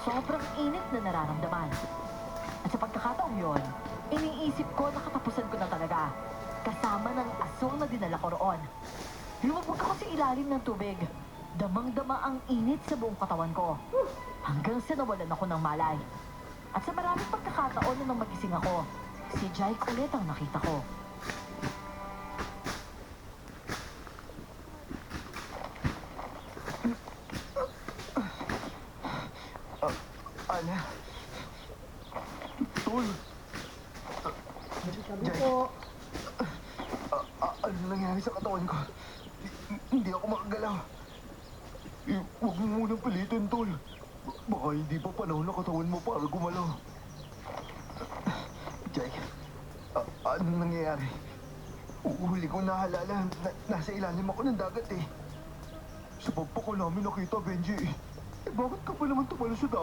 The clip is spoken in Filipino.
sobrang init na nararamdaman. At sa pagkakataong yon, iniisip ko na katapusan ko na talaga. Kasama ng asong na dinala ko roon. Lumabog ako sa ilalim ng tubig. Damang-dama ang init sa buong katawan ko. Hanggang sa nawalan ako ng malay. At sa maraming pagkakataon na nang magising ako, si Jake ulit ang nakita ko. Ana? Tol? Sabi Jake? po, Ano nangyari sa katawan ko? Hindi ako makagalaw. Huwag mo munang pilitin, Tol. Baka hindi pa panahon na katawan mo para gumalaw. Jake, anong nangyayari? Huli kong nahalala. Nasa ilalim ako ng dagat eh. Sa pagpako namin nakita, Benji. Bakit ka pa naman tumalo sa dagat?